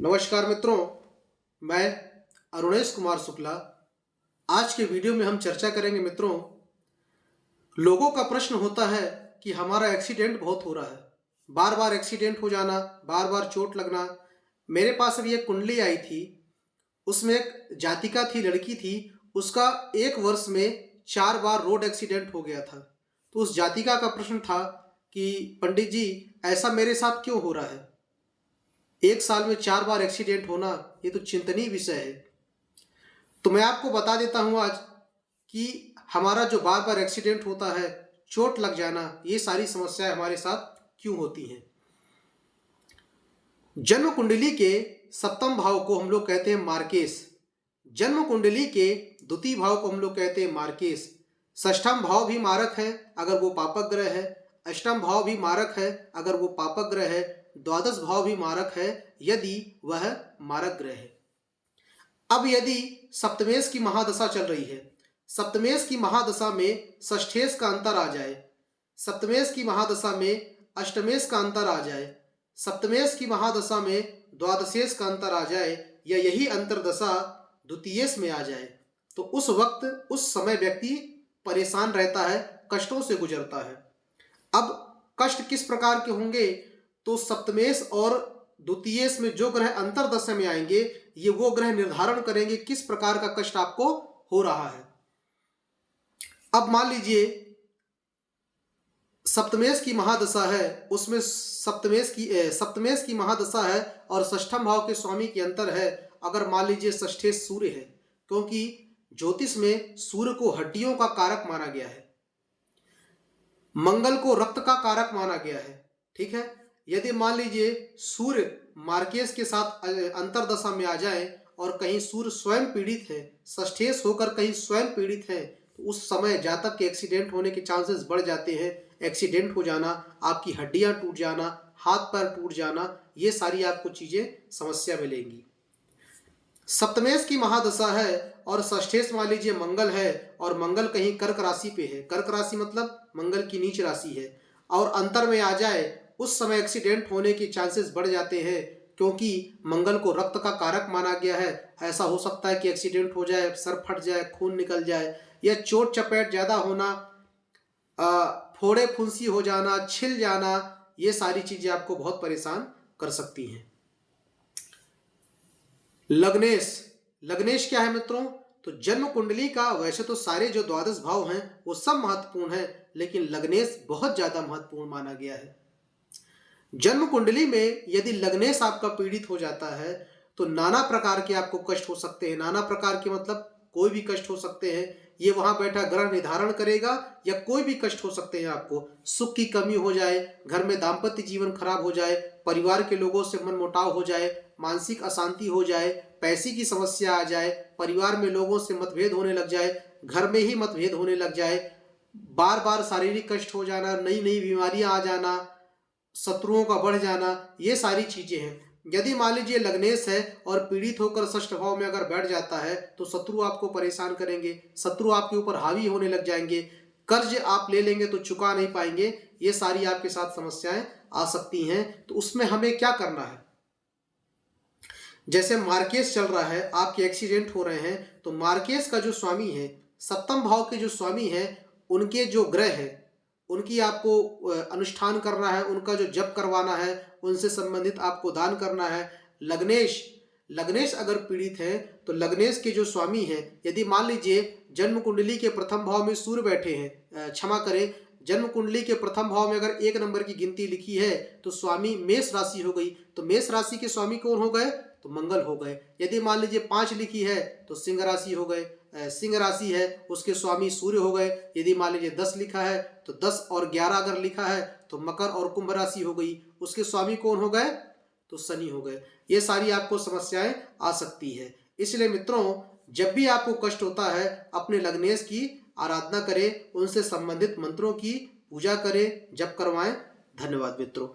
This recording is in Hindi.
नमस्कार मित्रों, मैं अरुणेश कुमार शुक्ला। आज के वीडियो में हम चर्चा करेंगे मित्रों, लोगों का प्रश्न होता है कि हमारा एक्सीडेंट बहुत हो रहा है, बार बार एक्सीडेंट हो जाना, बार बार चोट लगना। मेरे पास अभी एक कुंडली आई थी, उसमें एक जातिका थी, लड़की थी, उसका 1 वर्ष में 4 बार रोड एक्सीडेंट हो गया था। तो उस जातिका का प्रश्न था कि पंडित जी, ऐसा मेरे साथ क्यों हो रहा है? 1 साल में 4 बार एक्सीडेंट होना, ये तो चिंतनीय विषय है। तो मैं आपको बता देता हूं आज कि हमारा जो बार बार एक्सीडेंट होता है, चोट लग जाना, ये सारी समस्याएं हमारे साथ क्यों होती हैं। जन्म कुंडली के सप्तम भाव को हम लोग कहते हैं मार्केश, जन्म कुंडली के द्वितीय भाव को हम लोग कहते हैं मार्केश। षष्ठम भाव भी मारक है अगर वो पापक ग्रह है, अष्टम भाव भी मारक है अगर वो पापक ग्रह है, द्वादश भाव भी मारक है यदि वह मारक ग्रह है। अब यदि सप्तमेश की महादशा चल रही है, सप्तमेश की महादशा में षष्ठेश का अंतर आ जाए, सप्तमेश की महादशा में अष्टमेश का अंतर आ जाए, सप्तमेश की महादशा में द्वादशेश का अंतर आ जाए, या यही अंतरदशा द्वितीयेश में आ जाए, तो उस वक्त उस समय व्यक्ति परेशान रहता है, कष्टों से गुजरता है। अब कष्ट किस प्रकार के होंगे? तो सप्तमेश और द्वितीयेश में जो ग्रह अंतरदशा में आएंगे, ये वो ग्रह निर्धारण करेंगे किस प्रकार का कष्ट आपको हो रहा है। अब मान लीजिए सप्तमेश की महादशा है, उसमें सप्तमेश की महादशा है और षष्ठम भाव के स्वामी की अंतर है। अगर मान लीजिए षष्ठेश सूर्य है, क्योंकि ज्योतिष में सूर्य को हड्डियों का कारक माना गया है, मंगल को रक्त का कारक माना गया है, ठीक है। यदि मान लीजिए सूर्य मार्केश के साथ अंतरदशा में आ जाए और कहीं सूर्य स्वयं पीड़ित है, षष्ठेश होकर कहीं स्वयं पीड़ित है, तो उस समय जातक के एक्सीडेंट होने के चांसेस बढ़ जाते हैं। एक्सीडेंट हो जाना, आपकी हड्डियां टूट जाना, हाथ पैर टूट जाना, ये सारी आपको चीजें समस्या मिलेंगी। सप्तमेश की महादशा है और षष्ठेश मान लीजिए मंगल है और मंगल कहीं कर्क राशि पे है, कर्क राशि मतलब मंगल की नीच राशि है, और अंतर में आ जाए, उस समय एक्सीडेंट होने के चांसेस बढ़ जाते हैं, क्योंकि मंगल को रक्त का कारक माना गया है। ऐसा हो सकता है कि एक्सीडेंट हो जाए, सर फट जाए, खून निकल जाए, या चोट चपेट ज्यादा होना, फोड़े फुंसी हो जाना, छिल जाना, ये सारी चीजें आपको बहुत परेशान कर सकती हैं। लग्नेश, लग्नेश क्या है मित्रों? तो जन्म कुंडली का वैसे तो सारे जो द्वादश भाव हैं वो सब महत्वपूर्ण है, लेकिन लग्नेश बहुत ज्यादा महत्वपूर्ण माना गया है। जन्म कुंडली में यदि लग्नेश आपका पीड़ित हो जाता है तो नाना प्रकार के आपको कष्ट हो सकते हैं। नाना प्रकार के मतलब कोई भी कष्ट हो सकते हैं, ये वहां बैठा ग्रह निर्धारण करेगा, या कोई भी कष्ट हो सकते हैं। आपको सुख की कमी हो जाए, घर में दाम्पत्य जीवन खराब हो जाए, परिवार के लोगों से मनमुटाव हो जाए, मानसिक अशांति हो जाए, पैसे की समस्या आ जाए, परिवार में लोगों से मतभेद होने लग जाए, घर में ही मतभेद होने लग जाए, बार बार शारीरिक कष्ट हो जाना, नई नई बीमारियां आ जाना, शत्रुओं का बढ़ जाना, ये सारी चीजें हैं। यदि मान लीजिए लग्नेश है और पीड़ित होकर षष्ठ भाव में अगर बैठ जाता है तो शत्रु आपको परेशान करेंगे, शत्रु आपके ऊपर हावी होने लग जाएंगे, कर्ज आप ले लेंगे तो चुका नहीं पाएंगे, ये सारी आपके साथ समस्याएं आ सकती हैं। तो उसमें हमें क्या करना है? जैसे मार्केश चल रहा है, आपके एक्सीडेंट हो रहे हैं, तो मार्केश का जो स्वामी है, सप्तम भाव के जो स्वामी है, उनके जो ग्रह है, उनकी आपको अनुष्ठान करना है, उनका जो जप करवाना है, उनसे संबंधित आपको दान करना है। लग्नेश, लग्नेश अगर पीड़ित है तो लग्नेश के जो स्वामी है, यदि मान लीजिए जन्म कुंडली के प्रथम भाव में सूर्य बैठे हैं, क्षमा करें, जन्म कुंडली के प्रथम भाव में अगर 1 नंबर की गिनती लिखी है तो स्वामी मेष राशि हो गई, तो मेष राशि के स्वामी कौन हो गए? तो मंगल हो गए। यदि मान लीजिए 5 लिखी है तो सिंह राशि हो गए, सिंह राशि है, उसके स्वामी सूर्य हो गए। यदि मान लीजिए 10 लिखा है तो 10 और 11 अगर लिखा है तो मकर और कुंभ राशि हो गई, उसके स्वामी कौन हो गए? तो शनि हो गए। ये सारी आपको समस्याएं आ सकती है। इसलिए मित्रों, जब भी आपको कष्ट होता है, अपने लग्नेश की आराधना करें, उनसे संबंधित मंत्रों की पूजा करें, जप करवाएं। धन्यवाद मित्रों।